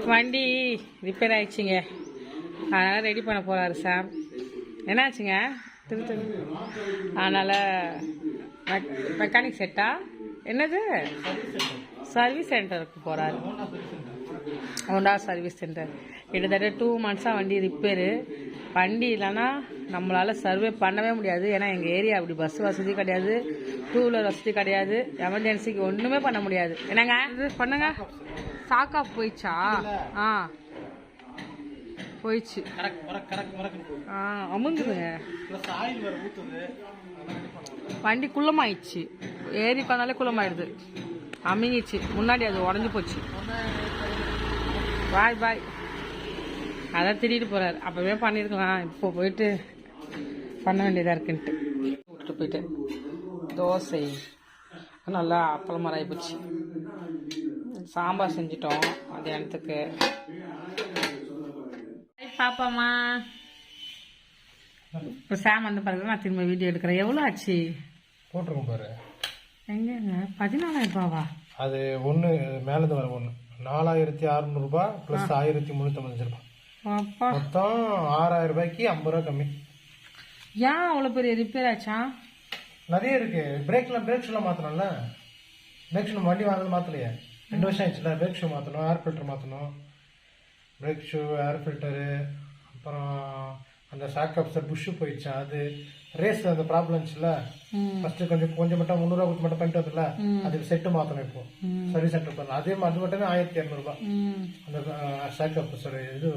வண்டி ரிப்பேர் ஆயிடுச்சுங்க. அதனால் ரெடி பண்ண போகிறாரு சாம். என்னாச்சுங்க? திரு அதனால் மெக்கானிக் செட்டா என்னது சர்வீஸ் சென்டருக்கு போகிறாரு. Honda service centre. கிட்டத்தட்ட 2 months வண்டி ரிப்பேரு. வண்டி இல்லைன்னா நம்மளால் சர்வே பண்ணவே முடியாது. ஏன்னா எங்கள் ஏரியா அப்படி பஸ் வசதி கிடையாது, 2-wheeler வசதி கிடையாது. எமர்ஜென்சிக்கு ஒன்றுமே பண்ண முடியாது. என்னங்க இது பண்ணுங்க. சாக் ஆஃப் போயிடுச்சா? போயிடுச்சு. அமுங்குதுங்க. வண்டி குள்ளமாயிடுச்சு. ஏறி உட்காந்தாலே குள்ளமாயிடுது. அமுங்கிச்சு. முன்னாடி அது உடஞ்சி போச்சு. பாய் பாய். அதான் திடீர்னு போகிறார். அப்போவே பண்ணியிருக்கலாம். இப்போ போயிட்டு பண்ண வேண்டியதாக இருக்குன்ட்டு விட்டுட்டு போயிட்டு தோசை நல்லா அப்பளம் ஆகி போச்சு. சாம்பார் செஞ்சிட்டோம் மத்தியானத்துக்கு. பாப்பாமா இப்போ சாம் வந்து பாருங்க. நான் திரும்ப வீடியோ எடுக்கிறேன். எவ்வளோ ஆச்சு போட்டிருக்கோம் பாரு. எங்கங்க 14,000 ரூபாவா? அது ஒன்று மேலேருந்து வர ஒன்று 4,600 ரூபாய் ப்ளஸ் 1,355 ரூபாய். மொத்தம் 6,000 ரூபாய்க்கு 50 ரூபா கம்மி. ஏன் அவ்வளோ பெரிய ரிப்பேர் ஆச்சா? நிறைய இருக்கு. பிரேக் ஷூலாம் மாற்றணும்ல. பிரேக் ஷூ வண்டி வாங்கல மாற்றலையே. 2 வருஷம் ஆயிடுச்சுல. பிரேக் ஷூ மாற்றணும், ஏர் ஃபில்டர் மாற்றணும். பிரேக் ஷூ, ஏர் ஃபில்டரு, அப்புறம் அந்த ஷாக் அப்சர் புஷ்ஷு போயிடுச்சா. அது ரேஸ்ல அந்த ப்ராப்ளம் இருந்துச்சுல. ஃபர்ஸ்ட் கொஞ்சம் மட்டும் 300 ரூபா கொடுத்து மட்டும் பண்ணிட்டு வந்துல. அதுக்கு செட்டு மாற்றணும். இப்போ சர்வீஸ் சென்டர் பண்ணலாம். அதே மாதிரி மட்டுமே 1,200 ரூபாய். அந்த ஷாக் அப்சர் இது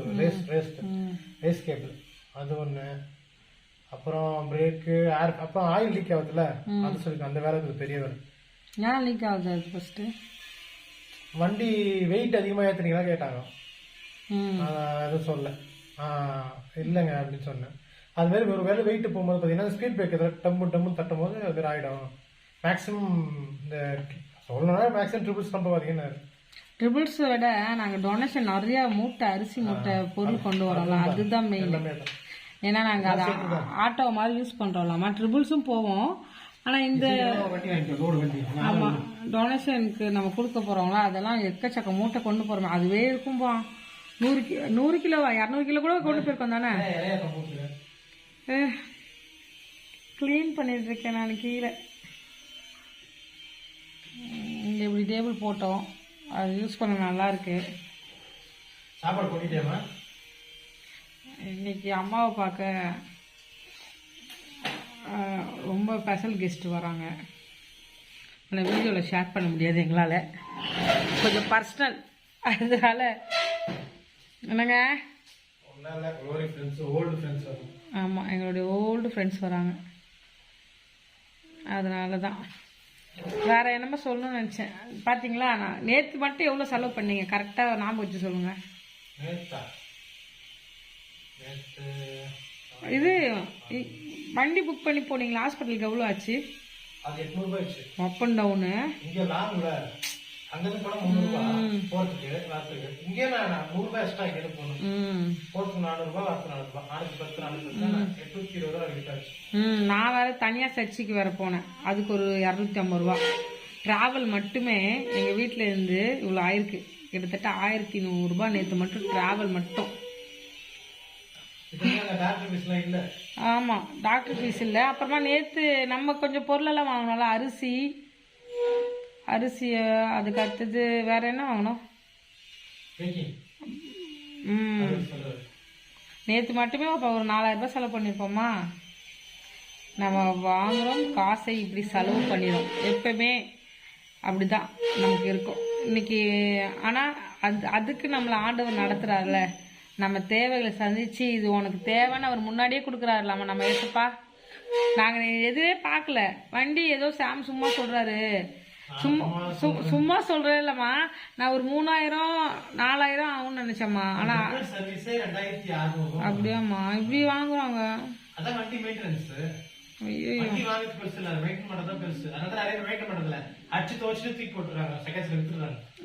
ரேஸ் கேபிள் அது ஒன்று. அப்புறம் பிரேக்கு, ஏர், அப்புறம் ஆயில் லீக் ஆகுதுல. அது சொல்லி அந்த வேலை இருக்குது. பெரிய வேலை. ஏன் லீக் ஆகுது? அது ஃபர்ஸ்ட் வண்டி வெயிட் அதிகமாக ஏற்றுனீங்களா கேட்டாங்க. எதுவும் சொல்ல இல்லைங்க அப்படின்னு சொன்னேன். அது மாதிரி ஒரு வேலை வெயிட் போகும்போது பார்த்தீங்கன்னா ஸ்பீட் பிரேக் டம்மு தட்டும் போது அது மாதிரி ஆகிடும். மேக்ஸிமம் இந்த சொல்லணும்னா மேக்ஸிமம் ட்ரிபிள்ஸ் தான் போவாதீங்கன்னு. ட்ரிபிள்ஸ் விட நாங்கள் டொனேஷன் நிறைய மூட்டை அரிசி மூட்டை பொருள் கொண்டு வரோம்ல, அதுதான் மெயின். ஏன்னா நாங்கள் அதை ஆட்டோ மாதிரி யூஸ் பண்ணுறோம்லாமா. ட்ரிபிள்ஸும் போவோம். ஆனால் இந்த ஆமாம் டொனேஷனுக்கு நம்ம கொடுக்க போகிறோங்களா, அதெல்லாம் எக்கச்சக்க மூட்டை கொண்டு போகிறோம். அதுவே இருக்கும்பா 100 கிலோவா 200 கிலோ கூட கொண்டு போயிருக்கோம் தானே. க்ளீன் பண்ணிட்டு இருக்கேன் நான் கீழே. இங்கே இப்படி டேபிள் போட்டோம். அது யூஸ் பண்ண நல்லா இருக்கு. சாப்பாடு பண்ணிட்டேமா. இன்னைக்கு அம்மாவை பார்க்க ரொம்ப ஸ்பெஷல் கெஸ்ட் வராங்க. ஆனால் வீடியோவில் ஷேர் பண்ண முடியாது எங்களால், கொஞ்சம் பர்சனல். அதனால என்னங்க ஆமாம் எங்களுடைய ஓல்டு ஃப்ரெண்ட்ஸ் வராங்க. அதனால தான் வேற என்னமோ சொல்லணும்னு நினச்சேன். பார்த்தீங்களா, நான் நேற்று மட்டும் எவ்வளோ செலவு பண்ணீங்க கரெக்டாக ஞாபகம் வச்சு சொல்லுங்கள். இது வண்டி புக் பண்ணி போனீங்களா ஹாஸ்பிட்டலுக்கு? எவ்வளோ ஆச்சு? Up and down. நான் வேற தனியா சர்ச்சுக்கு வேற போனேன். அதுக்கு ஒரு 250 ரூபா. டிராவல் மட்டுமே எங்க வீட்டுல இருந்து இவ்வளவு ஆயிருக்கு. கிட்டத்தட்ட 1,100 ரூபாய் நேற்று மட்டும் டிராவல் மட்டும். ஆமா டாக்டர் ஃபீஸ் இல்ல. அப்புறமா நேத்து நம்ம கொஞ்சம் பொருளெல்லாம் வாங்கினோம்ல, அரிசி அதுக்கு அடுத்தது வேற என்ன வாங்கணும்? நேற்று மட்டுமே இப்போ ஒரு 4,000 ரூபாய் செலவு பண்ணியிருப்போமா. நம்ம வாங்குறோம் காசை இப்படி செலவு பண்ணிடும். எப்பவுமே அப்படிதான் நமக்கு இருக்கும் இன்னைக்கு. ஆனால் அதுக்கு நம்மளை ஆண்டவர் நடத்துறாருல. நம்ம தேவைகளை சந்திச்சு இது உனக்கு தேவைன்னு அவர் முன்னாடியே கொடுக்குறாருலாமா. நம்ம ஏசப்பா நாங்கள் எதுவே பார்க்கல. வண்டி ஏதோ சாம் சும்மா சொல்றாரு. சும்மா சொல்றேன் இல்லம்மா. நான் ஒரு 3,000-4,000 ஆகும்னு நினைச்சேம்மா. ஆனா அப்படியாம்மா இப்படி வாங்குறாங்க.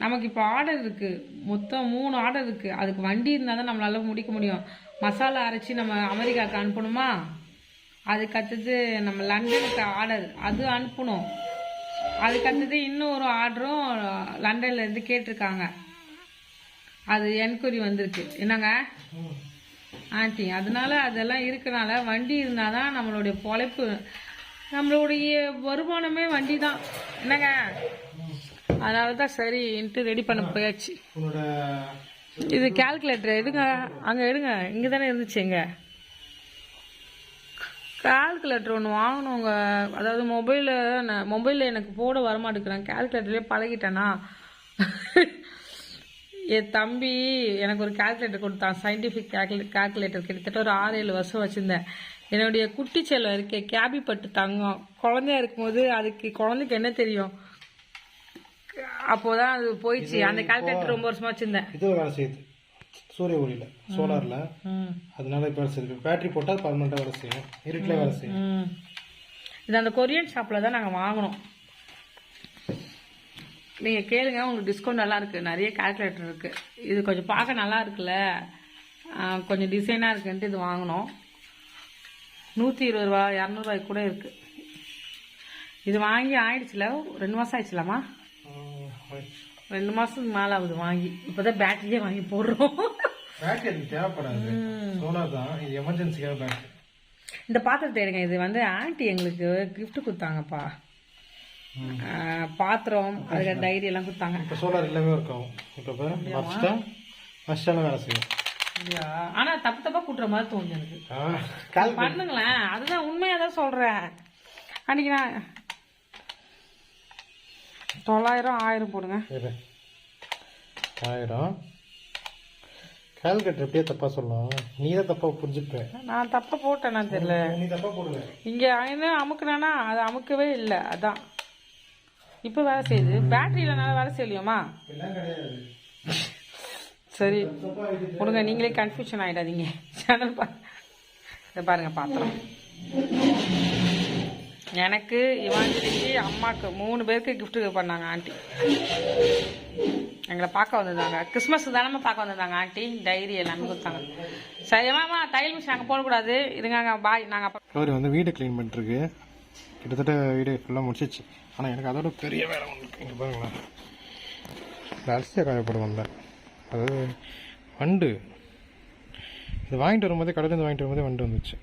நமக்கு இப்ப ஆர்டர் இருக்கு. மொத்தம் 3 ஆர்டர் இருக்கு. அதுக்கு வண்டி இருந்தாதான் நம்மளால முடிக்க முடியும். மசாலா அரைச்சி நம்ம அமெரிக்காவுக்கு அனுப்பணுமா. அதுக்கு அடுத்தது நம்ம லண்டனுக்கு ஆர்டர் அது அனுப்பணும். அதுக்கு அடுத்தது இன்னொரு ஆர்டரும் லண்டன்ல இருந்து கேட்டிருக்காங்க. அது என்கொயரி வந்திருக்கு என்னங்க ஆண்டி. அதனால அதெல்லாம் இருக்கனால வண்டி இருந்தால் தான் நம்மளுடைய பொழைப்பு, நம்மளுடைய வருமானமே வண்டி தான் என்னங்க. அதனால தான் சரின்ட்டு ரெடி பண்ண போயாச்சு. இது கால்குலேட்டர் எடுங்க, அங்கே எடுங்க, இங்கே தானே இருந்துச்சு. எங்க கால்குலேட்டர் ஒன்று வாங்கணுங்க. அதாவது மொபைலில் எனக்கு போட வரமாட்டேங்கிறேன். கால்குலேட்டர்லேயே பழகிட்டேனா. என் தம்பி எனக்கு ஒரு கால்குலேட்டர் கொடுத்தான், சயின்டிஃபிக் கால்குலேட்டர். கிட்டத்தட்ட ஒரு 6-7 வருஷம் வச்சுருந்தேன். என்னுடைய குட்டி செல்லம் இருக்கே, கேபி பட்டு தங்கம், குழந்தையா இருக்கும்போது அதுக்கு குழந்தைக்கு என்ன தெரியும், அப்போதான் அது போயிடுச்சு. அந்த கால்குலேட்டர் ரொம்ப வருஷமா வச்சுருந்தேன். இது வேலை செய்யுது சூரிய ஒளியில, சோலார்ல. அதனால இப்போ வேலை செய்யுது. பேட்டரி போட்டால் பர்மனெண்ட்டாக வேலை செய்யும், இருட்டில் வேலை செய்யும். இது அந்த கொரியன் ஷாப்பில் தான் நாங்கள் வாங்கினோம். நீங்கள் கேளுங்க, உங்களுக்கு டிஸ்கவுண்ட் நல்லா இருக்குது. நிறைய கால்குலேட்டர் இருக்குது. இது கொஞ்சம் பார்க்க நல்லா இருக்குல்ல, கொஞ்சம் டிசைனாக இருக்குன்ட்டு இது வாங்கினோம். 120 ரூபா 200 ரூபாய்க்கு கூட இருக்குது. இது வாங்கி ஆயிடுச்சுல, 2 மாதம் ஆயிடுச்சுலாமா? 2 மாதத்துக்கு மேலே ஆகுது வாங்கி. இப்போ தான் பேட்டரியே வாங்கி போடுறோம். பேட்டரி எனக்கு தேவைப்படாது, சோலார் தான். இது எமர்ஜென்சிக்காக பேட்டரி. இந்த பாத்திரத்தை எடுங்க. இது வந்து ஆண்டி எங்களுக்கு கிஃப்ட் கொடுத்தாங்கப்பா. பாத்திரம், அதுக்கு டைரி எல்லாம் கொடுத்தாங்க. இப்போ சோலார் எல்லாமே இருக்கும். இப்போ ஃபஸ்ட்டாக வேலை செய்யும். ஆனா தப்பு தப்பா கூட்டுற மாதிரி தோணுது எனக்கு. பண்ணுங்களேன், அதுதான் உண்மையாக தான் சொல்றேன். அன்னைக்கு நான் 900 1000 போடுங்க. 1000 கால்குலேட்டர் எப்படியே தப்பா சொல்லலாம். நீ தான் தப்பா புரிஞ்சுப்பேன். நான் தப்பா போட்டேன்னா தெரியல. நீ தப்பா போடுங்க. இங்க என்ன அமுக்குனா அது அமுக்கவே இல்லை. அதான் இப்போ வேலை செய்யுது. பேட்டரி இல்லைனால வேலை செய்யலையோமா? சரி கொடுங்க, நீங்களே கன்ஃபியூஷன் ஆகிடாதீங்க. சேனல் இதை பாருங்க பாத்திரம். எனக்கு, இவாஞ்சலிக்கு, அம்மாவுக்கு 3 பேருக்கு கிஃப்ட்டு பண்ணாங்க ஆண்டி. எங்களை பார்க்க வந்திருந்தாங்க. கிறிஸ்மஸ் தானே பார்க்க வந்திருந்தாங்க ஆண்டி. டைரி எல்லாமே கொடுத்தாங்க. சரியாமா தையல் மிஷின் நாங்கள் போடக்கூடாது. இருங்க பாய். நாங்கள் கௌரி வந்து வீடு க்ளீன் பண்ணிட்டுருக்கு. கிட்டத்தட்ட வீடு ஃபுல்லாக முடிச்சிச்சு. ஆனால் எனக்கு அதோட பெரிய வேலை ஒன்று இருக்குது. இங்கே பாருங்களேன், இந்த அரிசியை காயப்பட வந்தேன். அதாவது வண்டு, இது வாங்கிட்டு வரும்போதே, கடையிலேருந்து வாங்கிட்டு வரும்போதே வண்டு வந்துச்சு.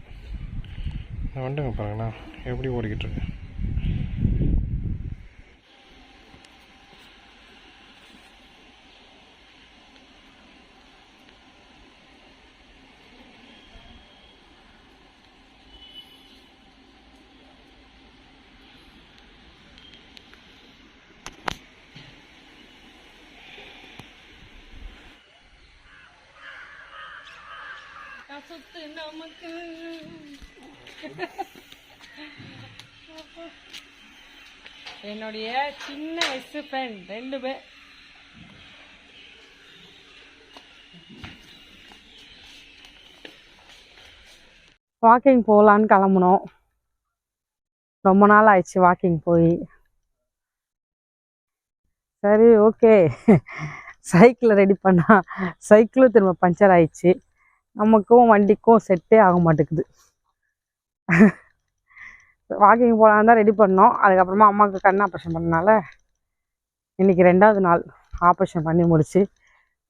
இந்த வண்டுங்க பாருங்கண்ணா எப்படி ஓடிக்கிட்டு இருக்கு. சுத்து நமக்கு. என்னுடைய சின்ன வயசு ஃப்ரெண்ட் 2 பேர். வாக்கிங் போகலான்னு கிளம்புனோம். ரொம்ப நாள் ஆயிடுச்சு வாக்கிங் போய். சரி ஓகே, சைக்கிளை ரெடி பண்ணா சைக்கிளும் திரும்ப பஞ்சர் ஆயிடுச்சு. நமக்கும் வண்டிக்கும் செட்டே ஆக மாட்டேங்குது. வாக்கிங் போகலான்னு தான் ரெடி பண்ணோம். அதுக்கப்புறமா அம்மாவுக்கு கண் ஆப்ரேஷன் பண்ணனால இன்றைக்கி 2வது நாள் ஆப்ரேஷன் பண்ணி முடிச்சு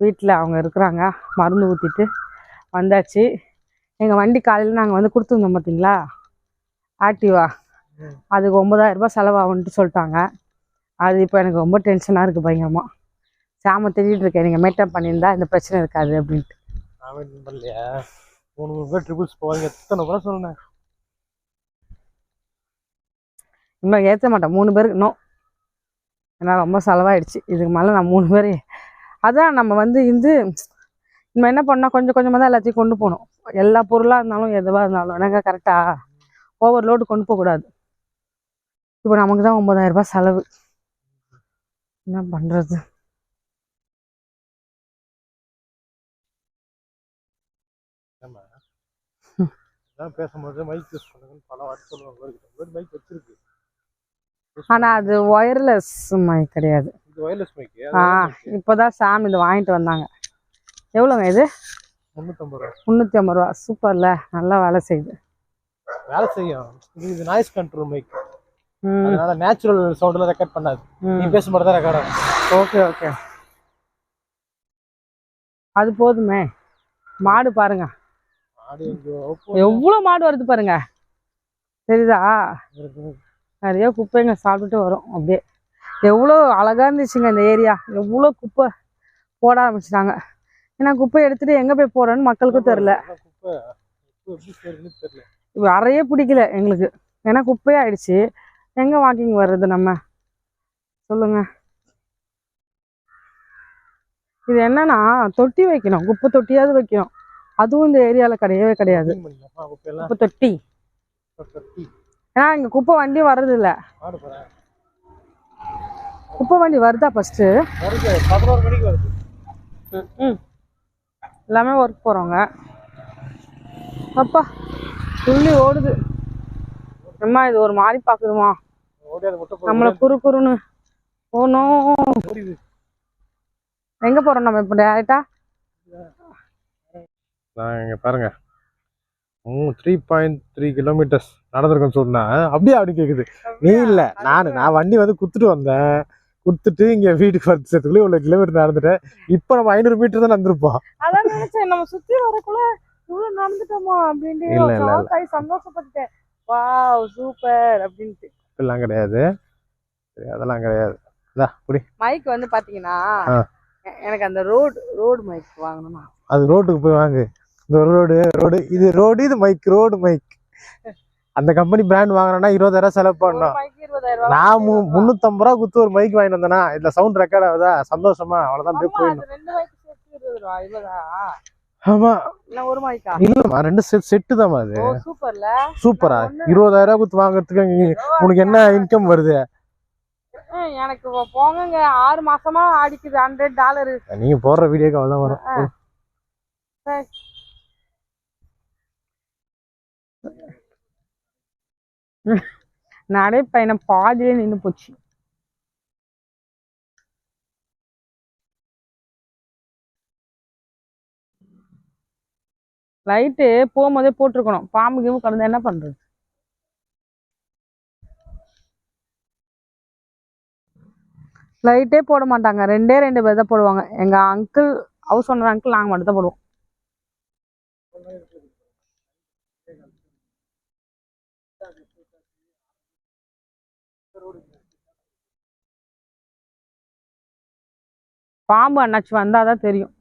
வீட்டில் அவங்க இருக்கிறாங்க. மருந்து ஊற்றிட்டு வந்தாச்சு. எங்கள் வண்டி காலையில் நாங்கள் வந்து கொடுத்துருந்தோம் பார்த்தீங்களா, ஆக்டிவா, அதுக்கு 9000 ரூபாய் செலவாகுன்ட்டு சொல்லிட்டாங்க. அது இப்போ எனக்கு ரொம்ப டென்ஷனாக இருக்குது பயங்கரமாக. சாம திட்டிகிட்டு இருக்கேன், நீங்கள் மேட்டப் பண்ணியிருந்தா இந்த பிரச்சனை இருக்காது அப்படின்ட்டு. பண்ணலையா 3 பேர் ட்ரிபிள்ஸ் போவாங்க. எத்தனை பேர் சொன்னேன், இன்னும் ஏற்ற மாட்டேன் 3 பேருக்கு இன்னும். ஏன்னா ரொம்ப செலவாயிடுச்சு. இதுக்கு மேலே நான் 3 பேர். அதான் நம்ம வந்து நம்ம என்ன பண்ணால் கொஞ்சம் கொஞ்சமாக தான் எல்லாத்தையும் கொண்டு போகணும். எல்லா பொருளாக இருந்தாலும் எதுவாக இருந்தாலும் எனக்கு கரெக்டாக ஓவர்லோடு கொண்டு போகக்கூடாது. இப்போ நமக்கு தான் 9000 ரூபாய் செலவு. என்ன பண்ணுறது? பேசும்போது மைக் யூஸ் பண்ணுங்கன்னு பல வாட்டி சொல்லுவாங்க. மைக் வச்சிருக்கு, ஆனால் அது ஒயர்லெஸ் மைக் கிடையாது. இது ஒயர்லெஸ் மைக். இப்போதான் சாம் இது வாங்கிட்டு வந்தாங்க. எவ்வளோங்க இது? 350 ரூபா. 350 ரூபா. சூப்பர்ல, நல்லா வேலை செய்யுது. வேலை செய்யும். இது நாய்ஸ் கண்ட்ரோல் மைக், அதனால நேச்சுரல் சவுண்ட்ல ரெக்கார்ட் பண்ணாது. நீ பேசும்போது தான் ரெக்கார்ட் ஆகும். Okay okay. அது போதுமே. மாடு பாருங்க, மாடு எவ்வளோ மாடு வருது பாருங்க, தெரியுதா? நிறைய குப்பைங்க சாப்பிட்டுட்டு வரும் அப்படியே. எவ்வளோ அழகா இருந்துச்சுங்க இந்த ஏரியா. எவ்வளோ குப்பை போட ஆரம்பிச்சிட்டாங்க. ஏன்னா குப்பை எடுத்துட்டு எங்க போய் போடணும்னு மக்களுக்கும் தெரியல. இப்போ அறையே பிடிக்கல எங்களுக்கு, ஏன்னா குப்பையாயிடுச்சு. எங்க வாக்கிங் வர்றது நம்ம, சொல்லுங்க. இது என்னன்னா தொட்டி வைக்கணும், குப்பை தொட்டியாவது வைக்கணும். அதுவும் இந்த ஏரியாவில் கிடையவே கிடையாது குப்பை தொட்டி. ஏன்னா இங்க குப்பை வண்டி வர்றது இல்லை. குப்பை வண்டி வருதா ஃபர்ஸ்ட்? 11 மணிக்கு வருது. எல்லாமே ஒர்க் போறவங்க. அப்பா துள்ளி ஓடுது. அம்மா இது ஒரு மாதிரி பாக்குதுமா, நம்மள குறுன்னு போனோம். எங்க போறோம் நம்ம இப்ப டேரக்டா? இங்க பாருங்க 3.3 கிலோமீட்டர்ஸ் நடந்திருக்கேன்னு சொன்னா அப்படியே அப்படி கேக்குது. நீ இல்ல நான் வண்டி வந்து குடுத்துட்டு வந்தேன். குடுத்துட்டு இங்க வீட்டுக்கு வரதுக்குள்ளே 1 கிலோமீட்டர் நடந்துட்டேன். இப்ப நம்ம 500 மீட்டர் தான் நடந்திருப்போம். அதான் நினைச்சேன், நம்ம சுத்தி வரக்குள்ள இவ்வளவு நடந்துட்டோமா அப்படின்ட்டு சந்தோஷப்பட்டுட்டேன். வாவ் சூப்பர் அப்படின்ட்டு. எல்லாம் கிடையாது, அதெல்லாம் கிடையாது. மைக் வந்து பாத்தீங்கன்னா எனக்கு அந்த ரோடு மைக் வாங்கணுமா? அது ரோட்டுக்கு போய் வாங்கு. இந்த ரோடு இது மைக், ரோடு மைக். அந்த கம்பெனி பிராண்ட் வாங்கினா 20,000 செலவு பண்ணணும். நான் 350 ரூபா குத்து ஒரு மைக் வாங்கிட்டு வந்தேன்னா இதுல சவுண்ட் ரெக்கார்ட் ஆகுதா? சந்தோஷமா அவ்வளவுதான் போயிடும். ஆமா ஒரு மைக்கா இல்லம்மா, 2 செட்டு தான் அது. சூப்பர்ல, சூப்பரா 20,000 ரூபா குத்து வாங்குறதுக்கு உனக்கு என்ன இன்கம் வருது? எனக்கு போங்க 6 மாசமா அடிக்குது $100. நீங்க போடுற வீடியோக்கு அவ்வளவுதான் வரும். நடை பயணம் பாதியிலே நின்று போச்சு. லைட்டு போகும்போதே போட்டிருக்கணும். பாம்பு கீம்பு கடந்து என்ன பண்றது? லைட்டே போட மாட்டாங்க, 2 பேர் தான் போடுவாங்க. எங்க அங்கிள், ஹவுஸ் ஓனர் அங்கிள், நாங்க மட்டும் தான் போடுவோம். பாம்பு அண்ணாச்சி வந்தாதான் தெரியும்.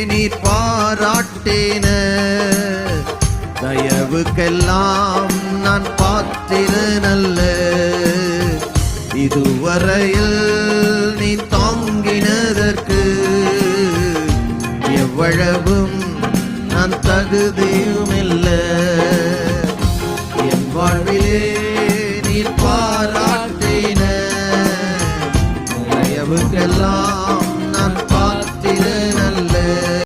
நீர் பாராட்டேன தயவுக்கெல்லாம் நான் பாத்திரனல்ல. இதுவரையில் நீ தாங்கினதற்கு எவ்வளவும் நான் தகுதியும் இல்லை.